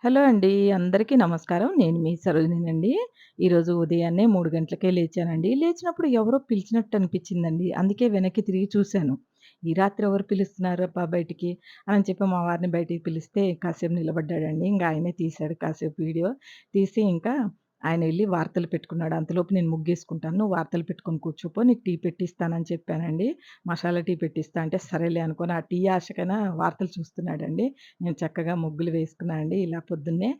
Hello అండి. అందరికీ నమస్కారం. నేను మీ సరోజినినండి. ఈరోజు ఉదయాన్నే 3 గంటలకే లేచానండి. లేచినప్పుడు ఎవరో పిలిచినట్టు అనిపించిందండి. అందుకే వెనక్కి తిరిగి చూశాను. ఈ రాత్రి ఎవరు పిలుస్తున్నారబ్బా బయటికి అని చెప్పి మా వారిని బయటికి పిలిస్తే కాసేపు నిలబడ్డాడండి. ఇంక ఆయనే తీశాడు కాసేపు వీడియో. తీసి ఇంకా ఆయన ఎళ్లి వార్తలు పెట్టుకున్నాడు. అంతలోపు నేను ముగ్గేసుకుంటాను. "నువ్వు వార్తలు పెట్టుకొని కూర్చోపో. నీకు టీ పెట్టిస్తానని" చెప్పానండి. మసాలా టీ పెట్టిస్తా అంటే సరేలే అనుకోని ఆ టీ ఆశకైనా వార్తలు చూస్తున్నాడండి. నేను చక్కగా ముగ్గులు వేసుకున్నా అండి. ఇలా పొద్దున్నే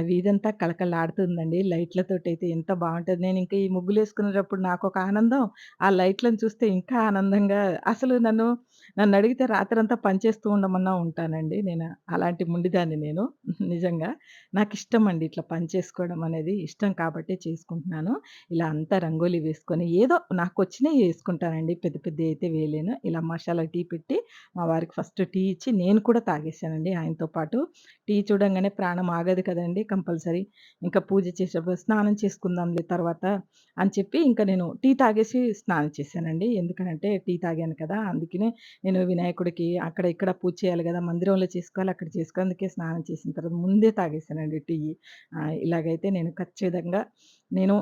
వీధంతా కళకళలాడుతుందండి. లైట్‌లతోటైతే ఎంత బావుంటది. నేనింక ఈ ముగ్గులేసుకునేటప్పుడు నాకొక ఆనందం, ఆ లైట్‌లను చూస్తే ఇంకా ఆనందంగా అసలు నన్నడిగితే రాత్రంతా పని చేస్తూ ఉండమన్నా ఉంటానండి. నేను అలాంటి మొండిదాన్ని నేను. నిజంగా. నాకిష్టమండి ఇట్లా పని చేసుకోవడం అనేది ఇష్టం కాబట్టే చేసుకుంటున్నాను. ఇలా అంతా రంగోలి వేసుకొని ఏదో నాకొచ్చినయి యేసుకుంటానండి. పెద్ద పెద్దయయితే వేయలేను. ఇలా మషాలా టీ పెట్టి మా వారికి ఫస్ట్ టీ ఇచ్చి నేను కూడా తాగేసానండి ఆయనతో పాటు. టీ చూడంగానే ప్రాణం ఆగదు కదండీ కంపల్సరీ. ఇంకా పూజ చేసేటప్పుడు స్నానం చేసుకుందాంలే తర్వాత అని చెప్పి ఇంక నేను టీ తాగేసి స్నానం చేశానండి. ఎందుకనంటే టీ తాగాను కదా! అందుకనే నేను వినాయకుడికి అక్కడ ఇక్కడ పూజ చేయాలి గదా! మందిరంలో చేసుకోవాలి, అక్కడ చేసుకోవాలి. అందుకే స్నానం చేసిన తర్వాత ముందే తాగేసానండి టీ. ఇలాగైతే నేను ఖచ్చితంగా నేను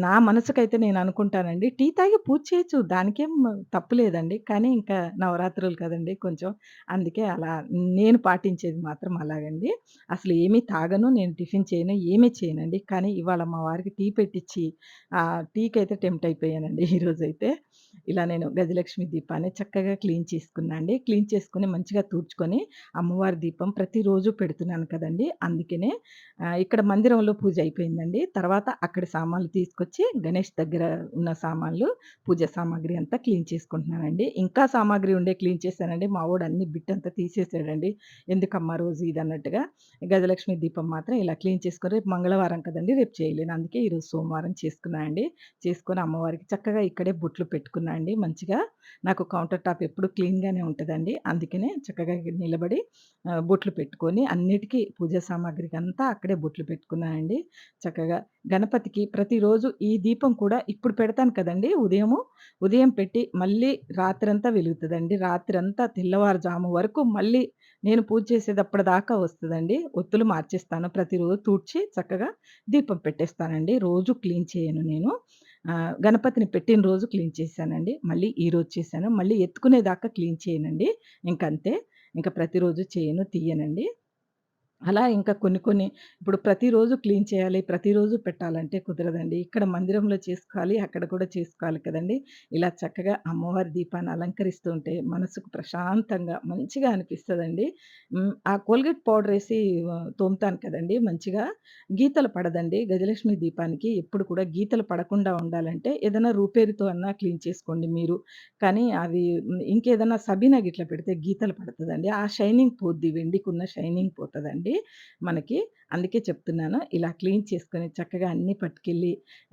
నా మనసుకైతే నేను అనుకుంటానండి. టీ తాగి పూజ చేయొచ్చు. దానికేం తప్పు లేదండి. కానీ ఇంకా నవరాత్రులు కదండీ కొంచెం. అందుకే అలా నేను పాటించేది మాత్రం అలాగండి. అసలు ఏమీ తాగను, నేను టిఫిన్ చేయను, ఏమీ చేయనండి. కానీ ఇవాళ మా వారికి టీ పెట్టిచ్చి టీకైతే టెంప్ట్ అయిపోయానండి ఈరోజైతే. ఇలా నేను గజలక్ష్మి దీపాన్ని చక్కగా క్లీన్ చేసుకున్నా అండి. క్లీన్ చేసుకొని మంచిగా తూర్చుకొని అమ్మవారి దీపం ప్రతిరోజు పెడుతున్నాను కదండీ! అందుకనే ఇక్కడ మందిరంలో పూజ అయిపోయిందండి. తర్వాత అక్కడి సామాన్లు తీసుకొచ్చి గణేష్ దగ్గర ఉన్న సామాన్లు, పూజ సామాగ్రి అంతా క్లీన్ చేసుకుంటున్నానండి. ఇంకా సామాగ్రి ఉండే క్లీన్ చేశానండి. మా వోడు అన్ని బిట్టంతా తీసేసాడండి. ఎందుకమ్మా రోజు ఇదన్నట్టుగా. గజలక్ష్మి దీపం మాత్రం ఇలా క్లీన్ చేసుకొని రేపు మంగళవారం కదండీ! రేపు చేయలేను. అందుకే ఈరోజు సోమవారం చేసుకున్నా అండి. చేసుకొని అమ్మవారికి చక్కగా ఇక్కడే బొట్లు పెట్టుకున్నా అండి మంచిగా. నాకు కౌంటర్ టాప్ ఎప్పుడు క్లీన్‌గానే ఉంటదండి. అందుకనే చక్కగా నిలబడి బొట్లు పెట్టుకొని అన్నిటికి పూజా సామాగ్రికంతా అక్కడే బొట్లు పెట్టుకున్నానండి. చక్కగా గణపతికి ప్రతిరోజు ఈ దీపం కూడా ఇప్పుడు పెడతాను కదండీ ఉదయము. ఉదయం పెట్టి మళ్ళీ రాత్రంతా వెలుగుతదండి. రాత్రంతా తెల్లవారుజాము వరకు మళ్ళీ నేను పూజ చేసేదప్పటిదాకా వస్తదండి. ఒత్తులు మార్చేస్తాను. ప్రతిరోజు తూడ్చి చక్కగా దీపం పెట్టేస్తానండి. రోజు క్లీన్ చేయను నేను. గణపతిని పెట్టిన రోజు క్లీన్ చేశానండి. మళ్ళీ ఈరోజు చేశాను. మళ్ళీ ఎత్తుకునేదాకా క్లీన్ చేయనండి. ఇంకంతే. ఇంక ప్రతిరోజు చేయను, తీయనండి. అలా ఇంకా కొన్ని కొన్ని ఇప్పుడు ప్రతిరోజు క్లీన్ చేయాలి, ప్రతిరోజు పెట్టాలంటే కుదరదండి. ఇక్కడ మందిరంలో చేసుకోవాలి, అక్కడ కూడా చేసుకోవాలి కదండీ! ఇలా చక్కగా అమ్మవారి దీపాన్ని అలంకరిస్తూ ఉంటే మనసుకు ప్రశాంతంగా మంచిగా అనిపిస్తదండి. ఆ కోల్గేట్ పౌడరేసి తోముతాను కదండీ మంచిగా. గీతలు పడదండి. గజలక్ష్మి దీపానికి ఎప్పుడు కూడా గీతలు పడకుండా ఉండాలంటే ఏదైనా రూపేరుతో అన్నా క్లీన్ చేసుకోండి మీరు. కానీ అవి ఇంకేదన్నా సబీనా గిట్ల పెడితే గీతలు పడతదండి. ఆ షైనింగ్ పోద్ది. వెండికున్న షైనింగ్ పోతదండి మనకి. అందుకే చెప్తున్నాను. ఇలా క్లీన్ చేసుకొని చక్కగా అన్నీ పట్టుకెళ్ళి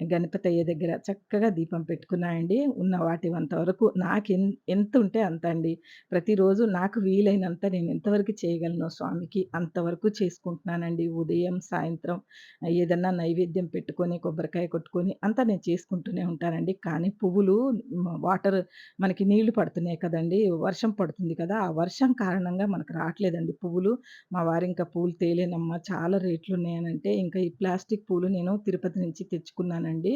గణపతయ్య దగ్గర చక్కగా దీపం పెట్టుకున్నా అండి. ఉన్న వాటివంత వరకు ఎంతుంటే అంత అండి. ప్రతిరోజు నాకు వీలైనంత నేను ఎంతవరకు చేయగలనో స్వామికి అంతవరకు చేసుకుంటున్నానండి. ఉదయం, సాయంత్రం ఏదన్నా నైవేద్యం పెట్టుకొని, కొబ్బరికాయ కొట్టుకొని అంతా నేను చేసుకుంటూనే ఉంటానండి. కానీ పువ్వులు వాటర్ మనకి నీళ్లు పడుతున్నాయి కదండీ! వర్షం పడుతుంది కదా! ఆ వర్షం కారణంగా మనకు రాట్లేదండి పువ్వులు. మా వారింకా పూలు తేలేనమ్మా చాలా రేట్లున్నాయనంటే, ఇంకా ఈ ప్లాస్టిక్ పూలు నేను తిరుపతి నుంచి తెచ్చుకున్నానండి.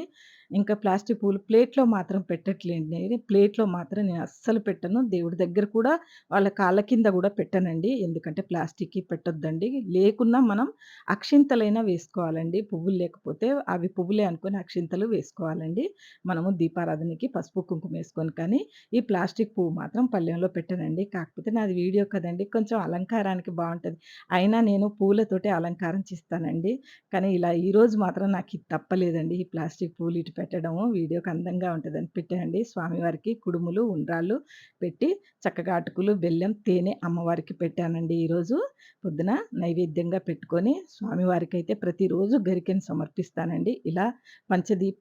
ఇంకా ప్లాస్టిక్ పూలు ప్లేట్‌లో మాత్రం పెట్టట్లేండి. ప్లేట్‌లో మాత్రం నేను అస్సలు పెట్టను. దేవుడి దగ్గర కూడా వాళ్ళ కాళ్ళ కింద గూడా పెట్టనండి. ఎందుకంటే ప్లాస్టిక్‌యి పెట్టొద్దండి. లేకున్నా మనం అక్షింతలైనా వేసుకోవాలండి. పువ్వులు లేకపోతే అవి పువ్వులే అనుకోని అక్షింతలు వేసుకోవాలండి. మనము దీపారాధనకి పసుపు, కుంకుమ ఏసుకొని కానీ, ఈ ప్లాస్టిక్ పువ్వు మాత్రం పళ్ళెంలో పెట్టనండి. కాకపోతే నాది వీడియో కదండీ! కొంచెం అలంకారానికి బావుంటది. అయినా నేను పూలతోటే అలంకారం చేస్తానండి. కానీ ఇలా ఈరోజు మాత్రం నాకిది తప్పలేదండి. ఈ ప్లాస్టిక్ పూలు ఇటు పెట్టడము వీడియోకి అందంగా ఉంటదని పెట్టానండి. స్వామివారికి కుడుములు, ఉండ్రాళ్ళు పెట్టి చక్కగా అటుకులు, బెల్లం, తేనె అమ్మవారికి పెట్టానండి ఈరోజు. పొద్దున నైవేద్యంగా పెట్టుకొని స్వామివారికైతే ప్రతిరోజు గరికెను సమర్పిస్తానండి. ఇలా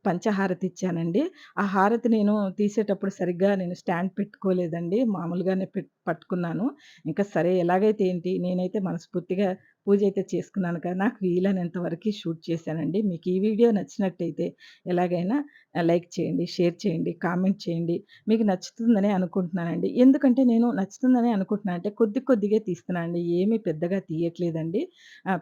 పంచహారతి ఇచ్చానండి. ఆ హారతి నేను తీసేటప్పుడు సరిగ్గా నేను స్టాండ్ పెట్టుకోలేదండి. మామూలుగానే పట్టుకున్నాను. ఇంకా సరే ఎలాగైతే ఏంటి నేనైతే మనస్ఫూర్తిగా పూజ అయితే చేసుకున్నాను కదా! నాకు వీలైనంత వరకి షూట్ చేశానండి. మీకు ఈ వీడియో నచ్చినట్టయితే ఎలాగైనా లైక్ చేయండి, షేర్ చేయండి, కామెంట్ చేయండి. మీకు నచ్చుతుందనే అనుకుంటున్నానండి. ఎందుకంటే నేను నచ్చుతుందనే అనుకుంటున్నాను అంటే కొద్ది కొద్దిగే తీస్తున్నానండి. ఏమి పెద్దగా తీయట్లేదండి.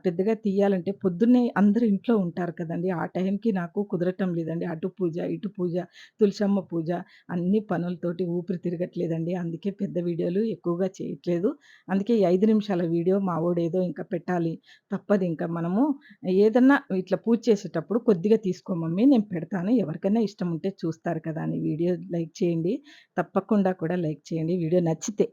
పెద్దగా తీయాలంటే పొద్దున్నే అందరూ ఇంట్లో ఉంటారు కదండీ! ఆ టైంకి నాకు కుదరటం లేదండి. అటు పూజ, ఇటు పూజ, తులసమ్మ పూజ అన్ని పనులతోటి ఊపిరి తిరగట్లేదండి. అందుకే పెద్ద వీడియోలు ఎక్కువగా చేయట్లేదు. అందుకే ఈ 5 నిమిషాల వీడియో మా వోడేదో ఇంక పెట్టాలి. తప్పదింక మనము ఏదన్నా ఇట్లా పూజ చేసేటప్పుడు కొద్దిగా తీసుకో మమ్మీ నేను పెడతాను. ఎవరికైనా ఇష్టం ఉంటే చూస్తారు కదా! అని వీడియో లైక్ చేయండి. తప్పకుండా కూడా లైక్ చేయండి. వీడియో నచ్చితే.